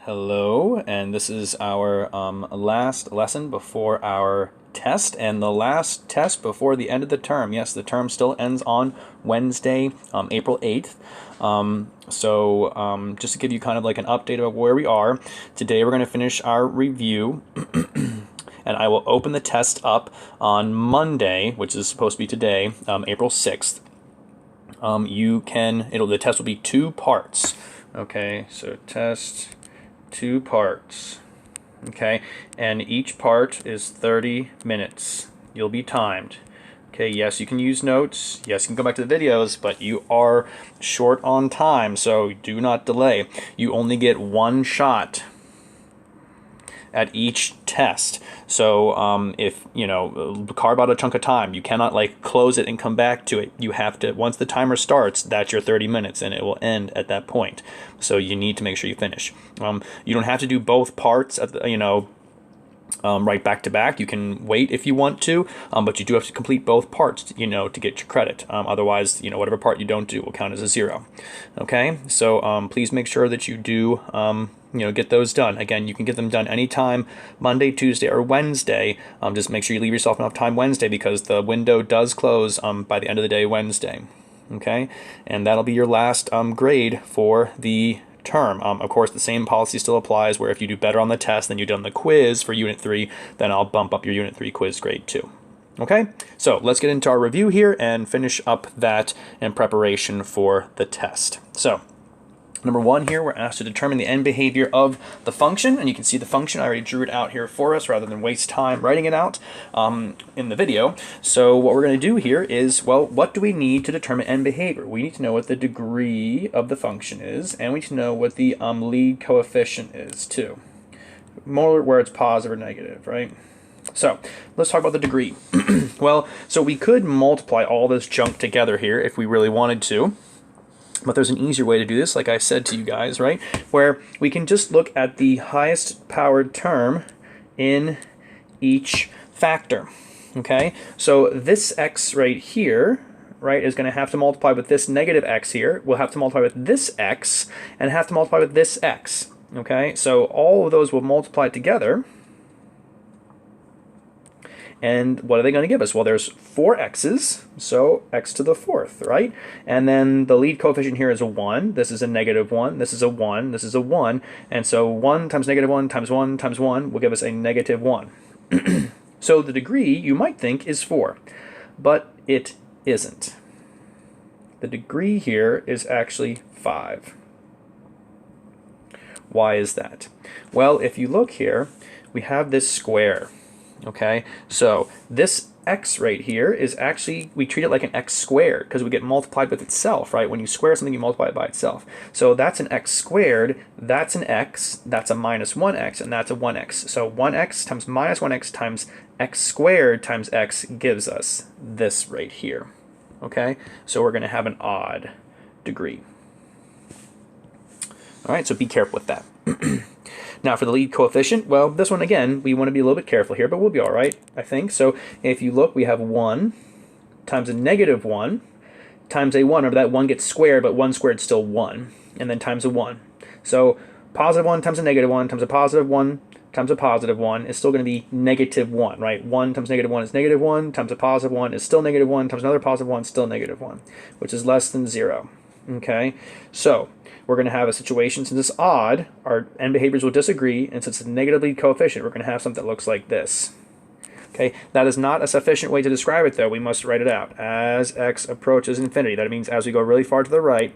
Hello, and this is our last lesson before our test, and the last test before the end of the term. Yes, the term still ends on Wednesday, April 8th. Just to give you kind of like an update of where we are, today we're going to finish our review, and I will open the test up on Monday, which is supposed to be today, April 6th. The test will be 2 parts. Okay, so test 2 parts. Okay, and each part is 30 minutes. You'll be timed. Okay, yes, you can use notes. Yes, you can go back to the videos, but you are short on time, so do not delay. You only get 1 shot at each test. So if carve out a chunk of time, you cannot like close it and come back to it. You have to, once the timer starts, that's your 30 minutes and it will end at that point. So you need to make sure you finish. You don't have to do both parts at the, right back to back. You can wait if you want to, but you do have to complete both parts, to get your credit. Otherwise, whatever part you don't do will count as a 0. Okay, so please make sure that you do, get those done. Again, you can get them done anytime, Monday, Tuesday, or Wednesday. Just make sure you leave yourself enough time Wednesday because the window does close by the end of the day Wednesday. Okay, and that'll be your last grade for the term. Of course, the same policy still applies where if you do better on the test than you did on the quiz for Unit 3, then I'll bump up your Unit 3 quiz grade too. Okay, so let's get into our review here and finish up that in preparation for the test. So, number 1 here, we're asked to determine the end behavior of the function, and you can see the function. I already drew it out here for us rather than waste time writing it out in the video. So what we're going to do here is, well, what do we need to determine end behavior? We need to know what the degree of the function is, and we need to know what the lead coefficient is too. More where it's positive or negative, right? So let's talk about the degree. Well, so we could multiply all this junk together here if we really wanted to. But there's an easier way to do this, like I said to you guys, right? Where we can just look at the highest powered term in each factor, okay? So this x right here, right, is going to have to multiply with this negative x here. We'll have to multiply with this x, and have to multiply with this x, okay? So all of those will multiply together. And what are they going to give us? Well, there's 4 x's, so x to the 4th, right? And then the lead coefficient here is a 1. This is a negative 1. This is a 1. This is a 1. And so 1 times negative 1 times 1 times 1 will give us a negative 1. So the degree, you might think, is 4, but it isn't. The degree here is actually 5. Why is that? Well, if you look here, we have this square. Okay, so this x right here is actually, we treat it like an x squared because we get multiplied with itself, right? When you square something, you multiply it by itself. So that's an x squared, that's an x, that's a minus 1x, and that's a 1x. So 1x times minus 1x times x squared times x gives us this right here. Okay, so we're going to have an odd degree. All right, so be careful with that. Now for the lead coefficient, well, this one again, we want to be a little bit careful here, but we'll be all right, I think. So if you look, we have 1 times a negative 1 times a 1. Remember that 1 gets squared, but 1 squared is still 1, and then times a 1. So positive 1 times a negative 1 times a positive 1 times a positive 1 is still going to be negative 1, right? 1 times negative 1 is negative 1, times a positive 1 is still negative 1, times another positive 1 is still negative 1, which is less than 0. Okay, so we're going to have a situation, since it's odd, our end behaviors will disagree, and since it's a negative lead coefficient, we're going to have something that looks like this. Okay, that is not a sufficient way to describe it, though. We must write it out. As x approaches infinity, that means as we go really far to the right,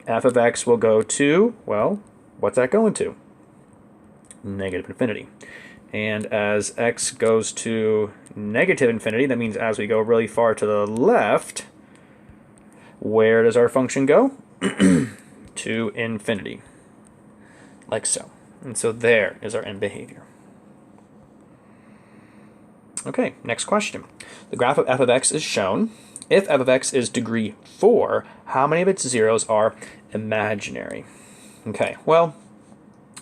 f of x will go to, well, what's that going to? Negative infinity. And as x goes to negative infinity, that means as we go really far to the left, where does our function go? To infinity, like so. And so there is our end behavior. Okay, next question. The graph of f of x is shown. If f of x is degree 4, how many of its zeros are imaginary? Okay, well,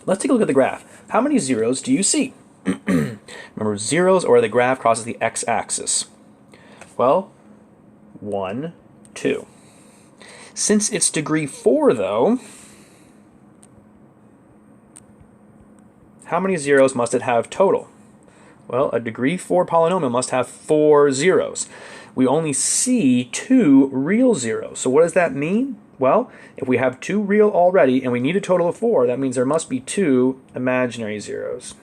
let's take a look at the graph. How many zeros do you see? Remember, zeros are where the graph crosses the x-axis. Well, 1, 2. Since it's degree 4, though, How many zeros must it have total? Well, a degree 4 polynomial must have 4 zeros. We only see 2 real zeros. So what does that mean? Well, if we have 2 real already and we need a total of 4, that means there must be 2 imaginary zeros.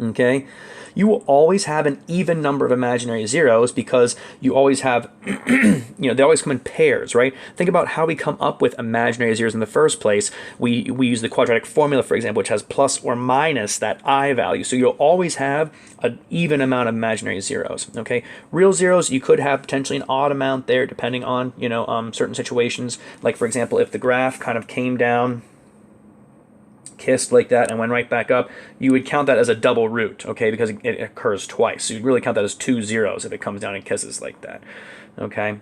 Okay? You will always have an even number of imaginary zeros because you always have, they always come in pairs, right? Think about how we come up with imaginary zeros in the first place. We use the quadratic formula, for example, which has plus or minus that I value. So you'll always have an even amount of imaginary zeros, okay? Real zeros, you could have potentially an odd amount there depending on, certain situations. Like, for example, if the graph kind of came down, kissed like that and went right back up, you would count that as a double root, okay, because it occurs twice. So you'd really count that as 2 zeros if it comes down and kisses like that, okay?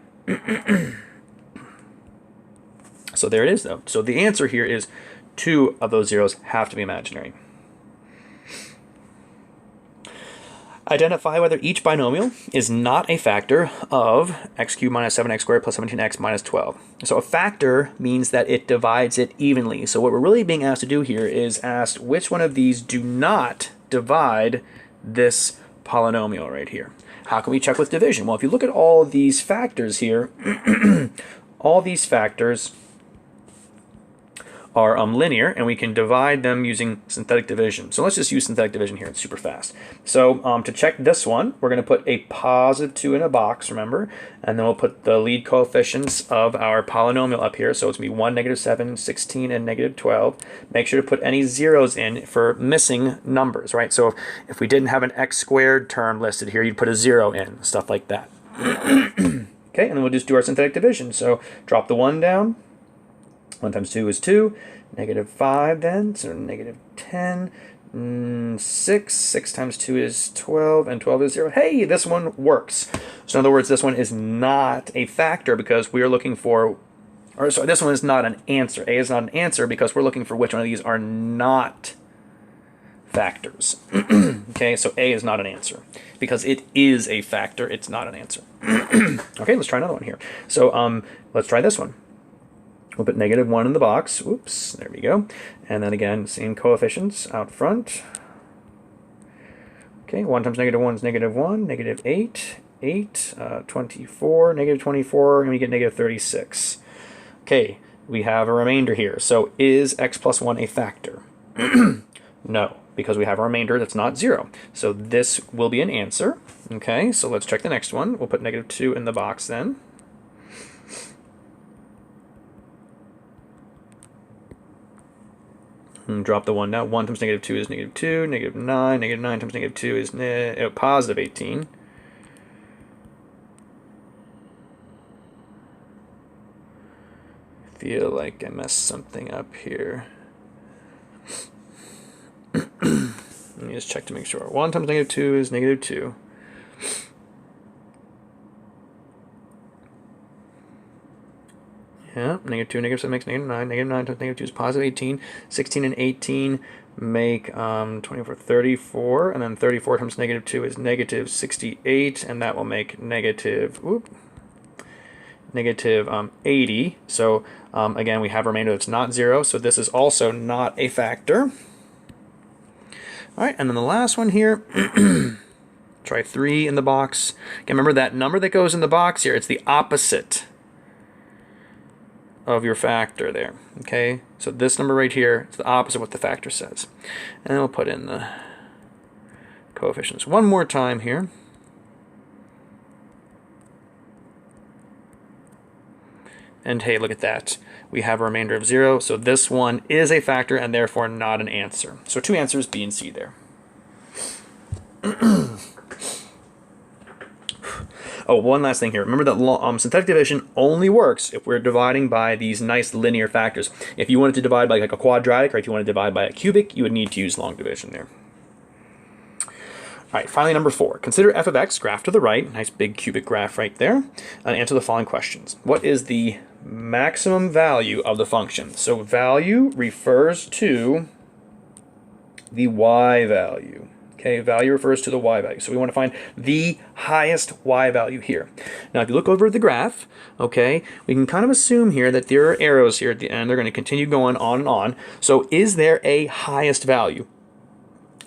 So there it is, though. So the answer here is 2 of those zeros have to be imaginary. Identify whether each binomial is not a factor of x cubed minus 7x squared plus 17x minus 12. So a factor means that it divides it evenly. So what we're really being asked to do here is asked which one of these do not divide this polynomial right here. How can we check with division? Well, if you look at all of these factors here, all these factors are linear, and we can divide them using synthetic division. So let's just use synthetic division here. It's super fast. So to check this one, we're going to put a positive 2 in a box, remember, and then we'll put the lead coefficients of our polynomial up here. So it's going to be 1, -7, 16, and -12. Make sure to put any zeros in for missing numbers, right? So if we didn't have an x squared term listed here, you'd put a 0 in, stuff like that. Okay, and then we'll just do our synthetic division. So drop the 1 down. 1 times 2 is 2, -5 then, so -10, 6, 6 times 2 is 12, and 12 is 0. Hey, this one works. So in other words, this one is not a factor because we are looking for, or sorry, this one is not an answer. A is not an answer because we're looking for which one of these are not factors. Okay, so A is not an answer. Because it is a factor, it's not an answer. Okay, let's try another one here. So let's try this one. We'll put -1 in the box. Oops, there we go. And then again, same coefficients out front. Okay, 1 times -1 is -1, -8, 8, 24, -24, and we get -36. Okay, we have a remainder here. So is x plus 1 a factor? No, because we have a remainder that's not 0. So this will be an answer. Okay, so let's check the next one. We'll put -2 in the box then. Drop the 1 now. 1 times -2 is -2, -9, -9 times -2 is positive 18. I feel like I messed something up here. Let me just check to make sure. 1 times -2 is -2. Yeah, -2, -7 makes -9. -9 times -2 is positive 18. 16 and 18 make 24, 34. And then 34 times -2 is -68. And that will make negative 80. So again, we have a remainder that's not 0. So this is also not a factor. All right, and then the last one here. Try 3 in the box. Again, remember that number that goes in the box here, it's the opposite of your factor there, okay? So this number right here is the opposite of what the factor says. And then we'll put in the coefficients one more time here. And hey, look at that. We have a remainder of 0, so this one is a factor and therefore not an answer. So 2 answers, B and C there. Oh, one last thing here. Remember that synthetic division only works if we're dividing by these nice linear factors. If you wanted to divide by like a quadratic, or if you want to divide by a cubic, you would need to use long division there. All right, finally, number 4. Consider f of x, graph to the right, nice big cubic graph right there, and answer the following questions. What is the maximum value of the function? So value refers to the y value. Okay, value refers to the y value. So we want to find the highest y value here. Now, if you look over the graph, okay, we can kind of assume here that there are arrows here at the end. They're going to continue going on and on. So is there a highest value?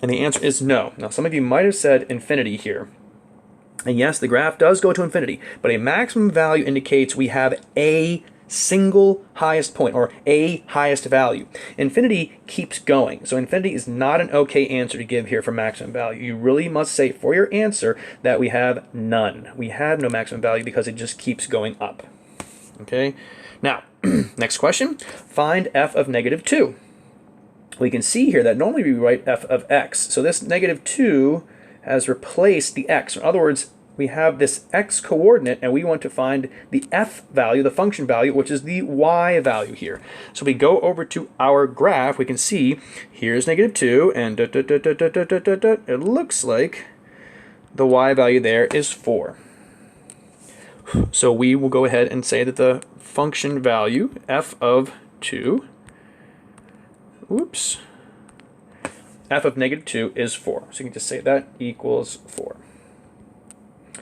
And the answer is no. Now, some of you might have said infinity here. And yes, the graph does go to infinity, but a maximum value indicates we have a single highest point, or a highest value. Infinity keeps going, so infinity is not an okay answer to give here for maximum value. You really must say for your answer that we have none. We have no maximum value because it just keeps going up. Okay, now, next question, find f of negative 2. We can see here that normally we write f of x, so this negative 2 has replaced the x. In other words, we have this x coordinate and we want to find the f value, the function value, which is the y value here. So we go over to our graph, we can see here's negative 2 and it looks like the y value there is 4. So we will go ahead and say that the function value f of 2, f of negative 2 is 4. So you can just say that equals 4.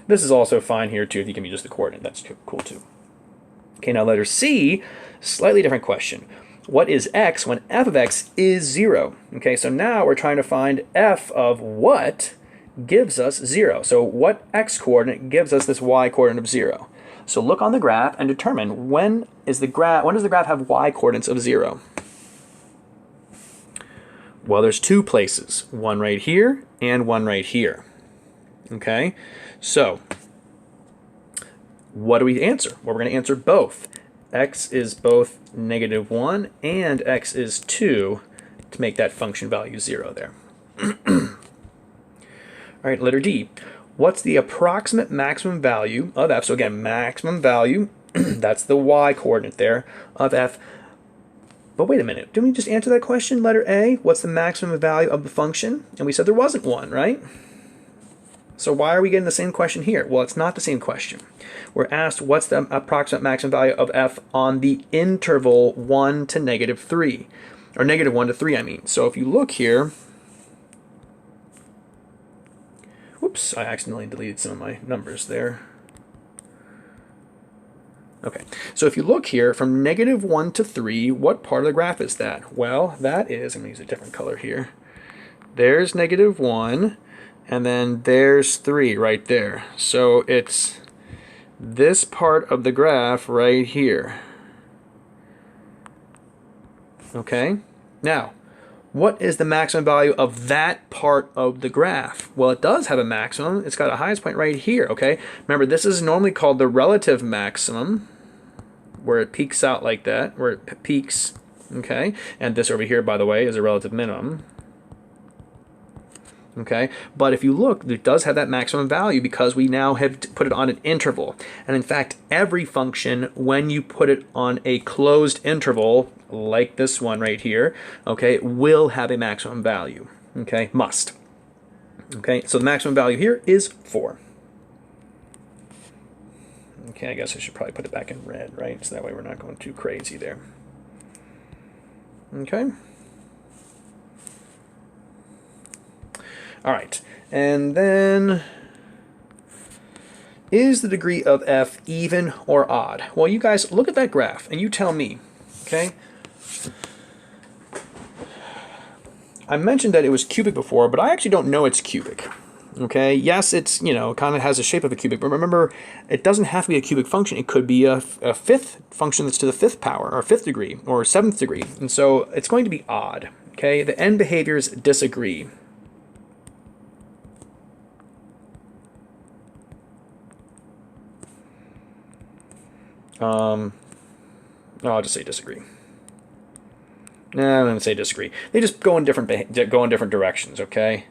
This is also fine here too if you give me just the coordinate. That's cool too. Okay, now letter C, slightly different question. What is x when f of x is 0? Okay, so now we're trying to find f of what gives us 0. So what x coordinate gives us this y coordinate of 0? So look on the graph and determine when does the graph have y coordinates of 0? Well, there's two places, one right here and one right here. Okay, so what do we answer? Well, we're going to answer both. X is both negative 1 and x is 2 to make that function value 0 there. All right, letter D. What's the approximate maximum value of f? So again, maximum value, that's the y coordinate there, of f. But wait a minute, didn't we just answer that question, letter A? What's the maximum value of the function? And we said there wasn't one, right? So why are we getting the same question here? Well, it's not the same question. We're asked what's the approximate maximum value of f on the interval 1 to negative 3. Or negative 1 to 3, I mean. So if you look here, whoops, I accidentally deleted some of my numbers there. Okay, so if you look here, from negative 1 to 3, what part of the graph is that? Well, that is, I'm going to use a different color here. There's negative 1, and then there's 3 right there. So it's this part of the graph right here. Okay, now, what is the maximum value of that part of the graph? Well, it does have a maximum. It's got a highest point right here, okay? Remember, this is normally called the relative maximum, where it peaks out like that, where it peaks, okay? And this over here, by the way, is a relative minimum. Okay, but if you look, it does have that maximum value because we now have put it on an interval. And in fact, every function, when you put it on a closed interval, like this one right here, okay, will have a maximum value. Okay, must. Okay, so the maximum value here is 4. Okay, I guess I should probably put it back in red, right? So that way we're not going too crazy there. Okay. All right, and then, is the degree of f even or odd? Well, you guys look at that graph and you tell me, okay? I mentioned that it was cubic before, but I actually don't know it's cubic. Okay, yes, it's, you know, kind of has the shape of a cubic, but remember, it doesn't have to be a cubic function. It could be a fifth function that's to the 5th power, or 5th degree, or 7th degree, and so it's going to be odd. Okay, the end behaviors disagree. No, I'll just say disagree. No, I'm going to say disagree. They just go in different directions, okay?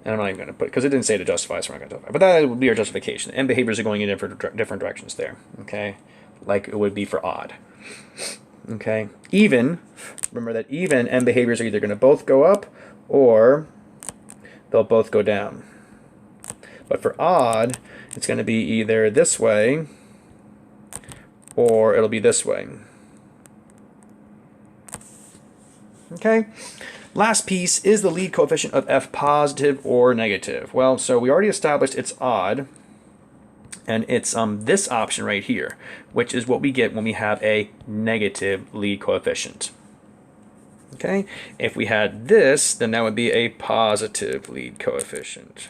And I'm not even going to put, because it didn't say to justify, so I'm not going to justify. But that would be our justification. End behaviors are going in different directions there, okay? Like it would be for odd. Okay? Even, remember that even end behaviors are either going to both go up or they'll both go down. But for odd, it's going to be either this way or it'll be this way. Okay? Last piece, is the lead coefficient of f positive or negative? Well, so we already established it's odd, and it's this option right here, which is what we get when we have a negative lead coefficient. Okay, if we had this, then that would be a positive lead coefficient.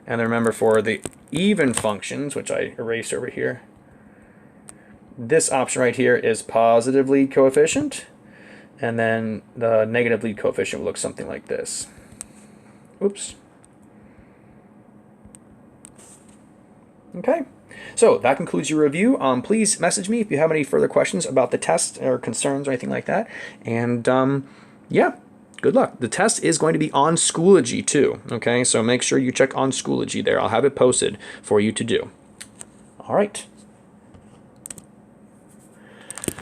And then remember, for the even functions, which I erased over here, this option right here is positive lead coefficient, and then the negative lead coefficient will look something like this. Oops. Okay, so that concludes your review. Please message me if you have any further questions about the test or concerns or anything like that. And yeah, good luck. The test is going to be on Schoology too. Okay, so make sure you check on Schoology there. I'll have it posted for you to do. All right.